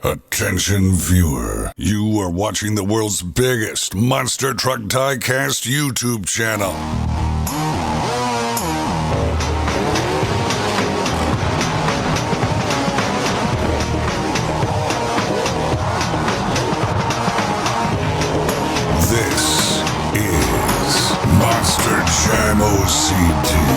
Attention viewer, you are watching the world's biggest monster truck diecast YouTube channel. This is Monster Jam OCD.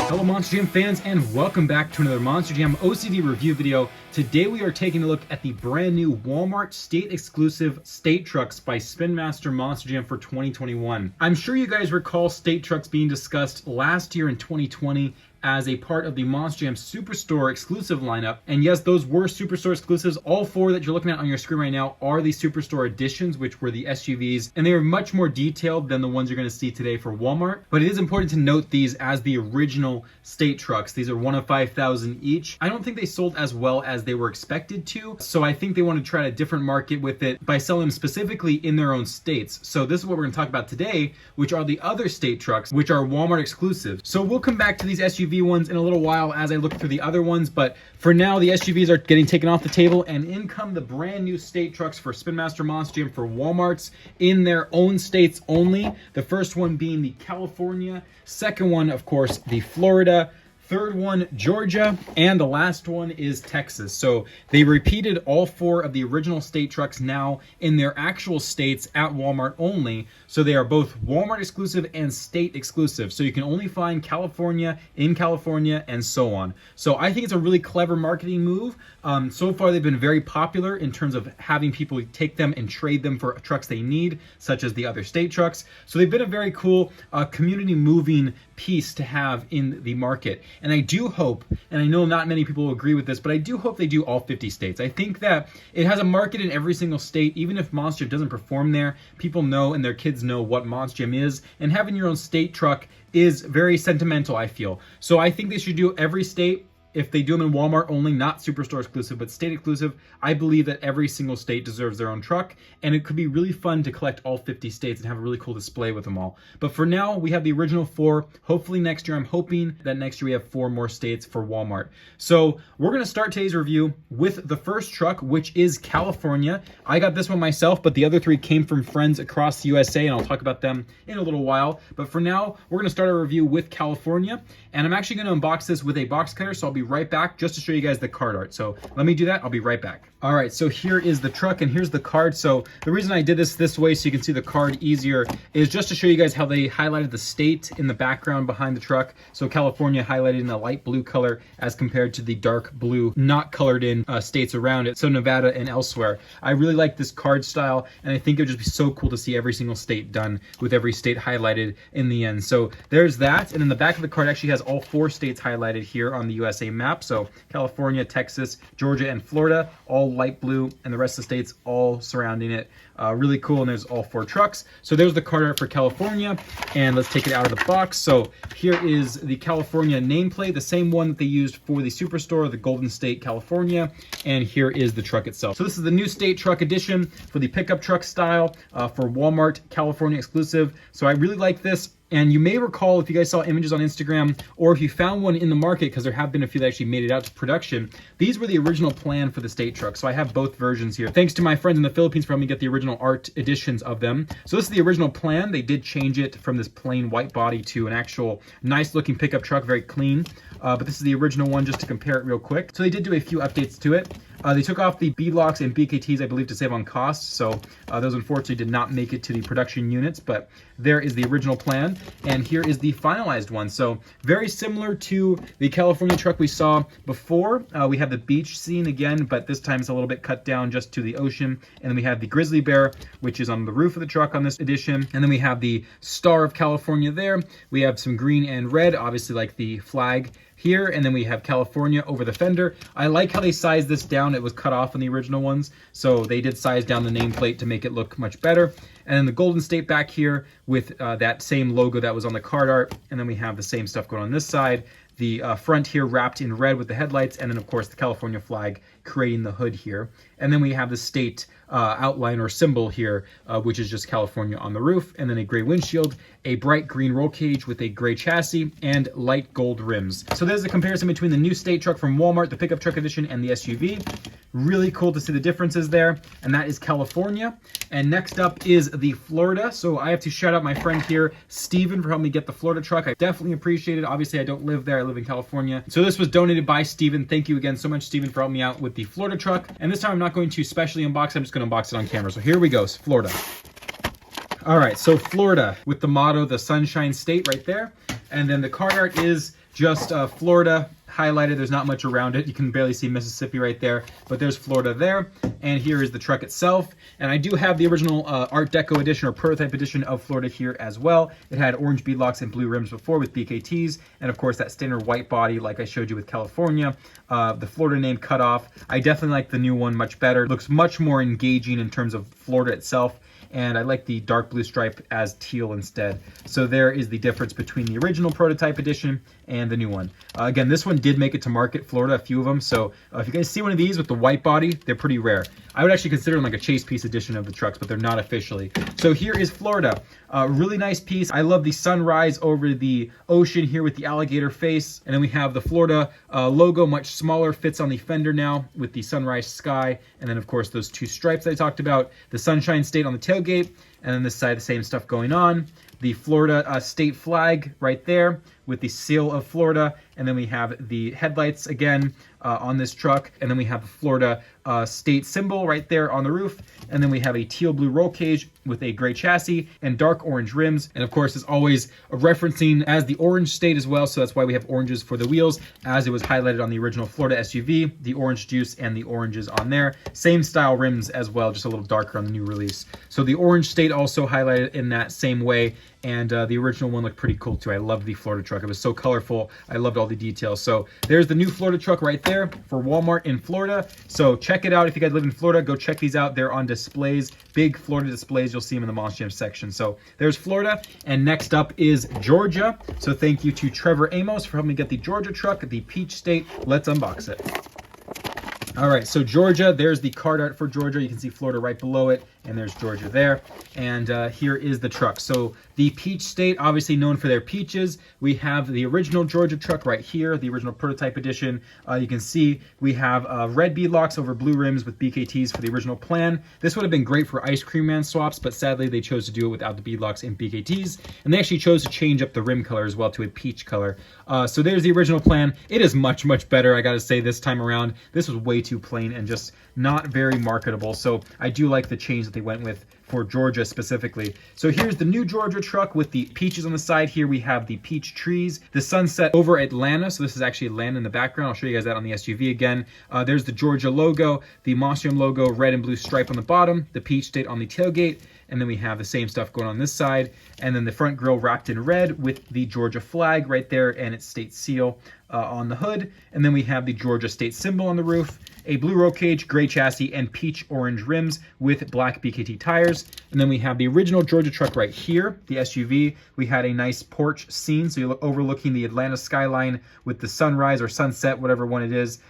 Hello Monster Jam fans, and welcome back to another Monster Jam OCD review video. Today we are taking a look at the brand new Walmart state exclusive state trucks by Spin Master Monster Jam for 2021. I'm sure you guys recall state trucks being discussed last year in 2020 as a part of the Monster Jam Superstore exclusive lineup. And yes, those were Superstore exclusives. All four that you're looking at on your screen right now are the Superstore editions, which were the SUVs, and they are much more detailed than the ones you're going to see today for Walmart. But it is important to note these as the original state trucks. These are one of 5,000 each. I don't think they sold as well as they were expected to, so I think they want to try a different market with it by selling them specifically in their own states. So this is what we're going to talk about today, which are the other state trucks, which are Walmart exclusive. So we'll come back to these SUV ones in a little while as I look through the other ones, but for now the SUVs are getting taken off the table, and in come the brand new state trucks for Spin Master Monster Jam for Walmarts in their own states only. The first one being the California, second one of course the Florida, third one, Georgia, and the last one is Texas. So they repeated all four of the original state trucks now in their actual states at Walmart only. So they are both Walmart exclusive and state exclusive. So you can only find California in California and so on. So I think it's a really clever marketing move. So far they've been very popular in terms of having people take them and trade them for trucks they need, such as the other state trucks. So they've been a very cool community moving piece to have in the market. And I do hope, and I know not many people will agree with this, but I do hope they do all 50 states. I think that it has a market in every single state. Even if Monster Jam doesn't perform there, people know and their kids know what Monster Jam is, and having your own state truck is very sentimental, I feel. So I think they should do every state. If they do them in Walmart only, not Superstore exclusive, but state exclusive, I believe that every single state deserves their own truck, and it could be really fun to collect all 50 states and have a really cool display with them all. But for now, we have the original four. Hopefully next year, I'm hoping that next year we have 4 more states for Walmart. So we're going to start today's review with the first truck, which is California. I got this one myself, but the other 3 came from friends across the USA, and I'll talk about them in a little while. But for now, we're going to start our review with California, and I'm actually going to unbox this with a box cutter, so I'll be right back just to show you guys the card art. So let me do that. I'll be right back. All right, so here is the truck and here's the card. So the reason I did this way so you can see the card easier is just to show you guys how they highlighted the state in the background behind the truck. So California highlighted in a light blue color as compared to the dark blue not colored in states around it, so Nevada and elsewhere. I really like this card style, and I think it would just be so cool to see every single state done with every state highlighted in the end. So there's that, and then the back of the card actually has all 4 states highlighted here on the USA map. So California, Texas, Georgia, and Florida, all light blue, and the rest of the states all surrounding it. Really cool, and there's all 4 trucks. So there's the card art for California, and let's take it out of the box. So here is the California nameplate, the same one that they used for the Superstore, the Golden State California, and here is the truck itself. So this is the new state truck edition for the pickup truck style for Walmart California exclusive. So I really like this. And you may recall, if you guys saw images on Instagram, or if you found one in the market, because there have been a few that actually made it out to production, these were the original plan for the state truck. So I have both versions here. Thanks to my friends in the Philippines for helping me get the original art editions of them. So this is the original plan. They did change it from this plain white body to an actual nice looking pickup truck, very clean. But this is the original one, just to compare it real quick. So they did do a few updates to it. They took off the B-locks and BKTs, I believe, to save on costs. So those unfortunately did not make it to the production units, but there is the original plan. And here is the finalized one. So very similar to the California truck we saw before. We have the beach scene again, but this time it's a little bit cut down just to the ocean. And then we have the grizzly bear, which is on the roof of the truck on this edition. And then we have the Star of California there. We have some green and red, obviously like the flag here, and then we have California over the fender. I like how they sized this down. It was cut off in the original ones, so they did size down the nameplate to make it look much better. And then the Golden State back here with that same logo that was on the card art, and then we have the same stuff going on this side. the front here wrapped in red with the headlights, and then of course the California flag creating the hood here. And then we have the state outline or symbol here, which is just California on the roof, and then a gray windshield, a bright green roll cage with a gray chassis, and light gold rims. So there's a comparison between the new state truck from Walmart, the pickup truck edition, and the SUV. Really cool to see the differences there, and that is California. And next up is the Florida. So I have to shout out my friend here, Steven, for helping me get the Florida truck. I definitely appreciate it. Obviously, I don't live there. I live in California. So this was donated by Steven. Thank you again so much, Steven, for helping me out with the Florida truck. And this time I'm not going to specially unbox it. I'm just going to unbox it on camera. So here we go, Florida. All right, so Florida with the motto, the Sunshine State right there. And then the card art is just Florida highlighted. There's not much around it. You can barely see Mississippi right there, but there's Florida there. And here is the truck itself. And I do have the original Art Deco edition or prototype edition of Florida here as well. It had orange beadlocks and blue rims before with BKTs. And of course that standard white body like I showed you with California. The Florida name cut off. I definitely like the new one much better. It looks much more engaging in terms of Florida itself. And I like the dark blue stripe as teal instead. So there is the difference between the original prototype edition and the new one. Again, this one did make it to market, Florida, a few of them. So if you guys see one of these with the white body, they're pretty rare. I would actually consider them like a chase piece edition of the trucks, but they're not officially. So here is Florida. Really nice piece. I love the sunrise over the ocean here with the alligator face. And then we have the Florida logo, much smaller, fits on the fender now with the sunrise sky. And then of course those two stripes I talked about, the Sunshine State on the tailgate, and then this side the same stuff going on. The Florida state flag right there with the seal of Florida. And then we have the headlights again on this truck. And then we have the Florida state symbol right there on the roof. And then we have a teal blue roll cage with a gray chassis and dark orange rims. And of course, as always, referencing as the orange state as well. So that's why we have oranges for the wheels, as it was highlighted on the original Florida SUV, the orange juice and the oranges on there. Same style rims as well, just a little darker on the new release. So the orange state also highlighted in that same way. And the original one looked pretty cool too. I loved the Florida truck. It was so colorful. I loved all the details. So there's the new Florida truck right there for Walmart in Florida. So check it out. If you guys live in Florida, go check these out. They're on displays, big Florida displays. You'll see them in the Monster Jam section. So there's Florida. And next up is Georgia. So thank you to Trevor Amos for helping me get the Georgia truck, the Peach State. Let's unbox it. All right, so Georgia, there's the card art for Georgia. You can see Florida right below it, and there's Georgia there. And here is the truck. So the Peach State, obviously known for their peaches. We have the original Georgia truck right here, the original prototype edition. You can see we have red beadlocks over blue rims with BKTs for the original plan. This would have been great for Ice Cream Man swaps, but sadly they chose to do it without the beadlocks and BKTs. And they actually chose to change up the rim color as well to a peach color. So there's the original plan. It is much, much better, I gotta say, this time around. This was way too plain and just not very marketable. So I do like the change that they went with for Georgia specifically. So here's the new Georgia truck with the peaches on the side. Here we have the peach trees, the sunset over Atlanta. So this is actually Atlanta in the background. I'll show you guys that on the SUV again. There's the Georgia logo, the Monster Jam logo, red and blue stripe on the bottom, the Peach State on the tailgate. And then we have the same stuff going on this side. And then the front grille wrapped in red with the Georgia flag right there and its state seal on the hood. And then we have the Georgia state symbol on the roof, a blue roll cage, gray chassis, and peach orange rims with black BKT tires. And then we have the original Georgia truck right here, the SUV. We had a nice porch scene, so you're overlooking the Atlanta skyline with the sunrise or sunset, whatever one it is,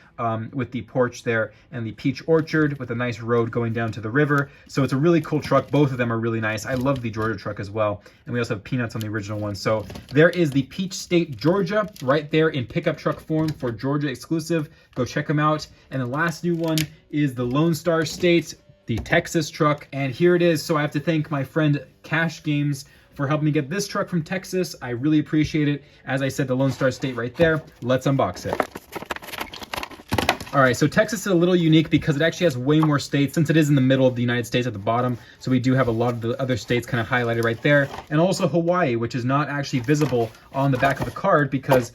with the porch there, and the peach orchard with a nice road going down to the river. So it's a really cool truck. Both of them are really nice. I love the Georgia truck as well. And we also have peanuts on the original one. So there is the Peach State Georgia right there in pickup truck form for Georgia exclusive. Go check them out. And the last new one is the Lone Star State, the Texas truck. And here it is. So I have to thank my friend Kash Games for helping me get this truck from Texas. I really appreciate it. As I said, the Lone Star State right there. Let's unbox it. All right, so Texas is a little unique because it actually has way more states since it is in the middle of the United States at the bottom. So we do have a lot of the other states kind of highlighted right there. And also Hawaii, which is not actually visible on the back of the card because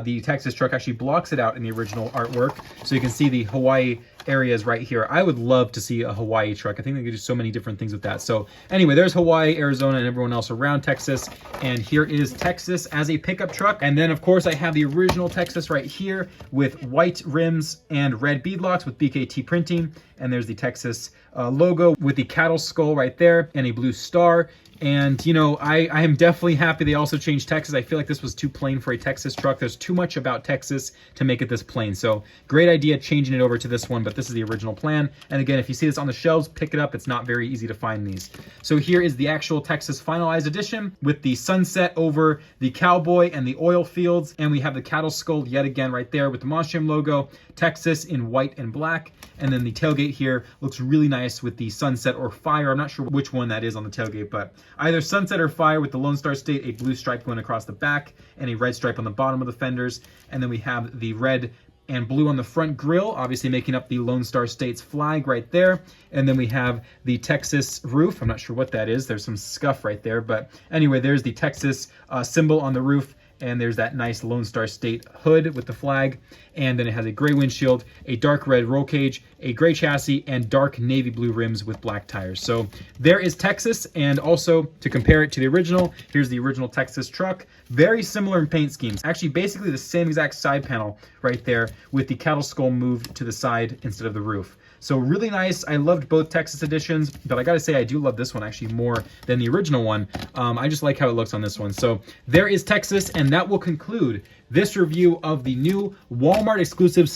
the Texas truck actually blocks it out in the original artwork. So you can see the Hawaii areas right here. I would love to see a Hawaii truck. I think they could do so many different things with that. So anyway, there's Hawaii, Arizona, and everyone else around Texas. And here is Texas as a pickup truck. And then of course I have the original Texas right here with white rims and red beadlocks with BKT printing. And there's the Texas logo with the cattle skull right there and a blue star. And, you know, I am definitely happy they also changed Texas. I feel like this was too plain for a Texas truck. There's too much about Texas to make it this plain. So great idea changing it over to this one, but this is the original plan. And again, if you see this on the shelves, pick it up. It's not very easy to find these. So here is the actual Texas finalized edition with the sunset over the cowboy and the oil fields. And we have the cattle skull yet again right there with the Monster Jam logo, Texas in white and black. And then the tailgate here looks really nice with the sunset or fire. I'm not sure which one that is on the tailgate, but either sunset or fire with the Lone Star State, a blue stripe going across the back and a red stripe on the bottom of the fenders. And then we have the red and blue on the front grille, obviously making up the Lone Star State's flag right there. And then we have the Texas roof. I'm not sure what that is. There's some scuff right there. But anyway, there's the Texas symbol on the roof. And there's that nice Lone Star State hood with the flag. And then it has a gray windshield, a dark red roll cage, a gray chassis, and dark navy blue rims with black tires. So there is Texas. And also to compare it to the original, here's the original Texas truck. Very similar in paint schemes. Actually, basically the same exact side panel right there with the cattle skull moved to the side instead of the roof. So really nice. I loved both Texas editions, but I gotta say I do love this one actually more than the original one. I just like how it looks on this one. So there is Texas, and that will conclude this review of the new Walmart exclusive,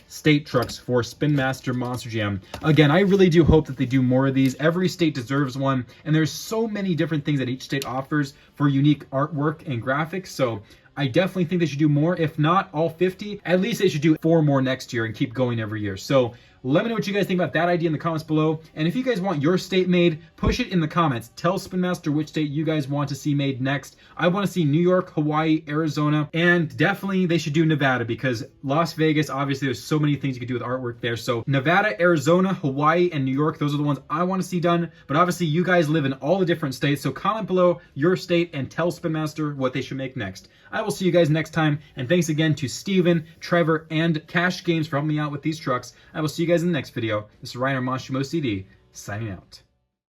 state trucks for Spin Master Monster Jam. Again, I really do hope that they do more of these. Every state deserves one, and there's so many different things that each state offers for unique artwork and graphics. So I definitely think they should do more. If not all 50, at least they should do 4 more next year and keep going every year. So let me know what you guys think about that idea in the comments below. And if you guys want your state made, push it in the comments. Tell Spin Master which state you guys want to see made next. I want to see New York, Hawaii, Arizona, and definitely they should do Nevada, because Las Vegas, obviously there's so many things you could do with artwork there. So Nevada, Arizona, Hawaii, and New York, those are the ones I want to see done. But obviously you guys live in all the different states, so comment below your state and tell Spin Master what they should make next. I will see you guys next time, and thanks again to Steven, Trevor, and Kash Games for helping me out with these trucks. I will see you guys in the next video. This is Ryan or Monster Jam OCD, signing out.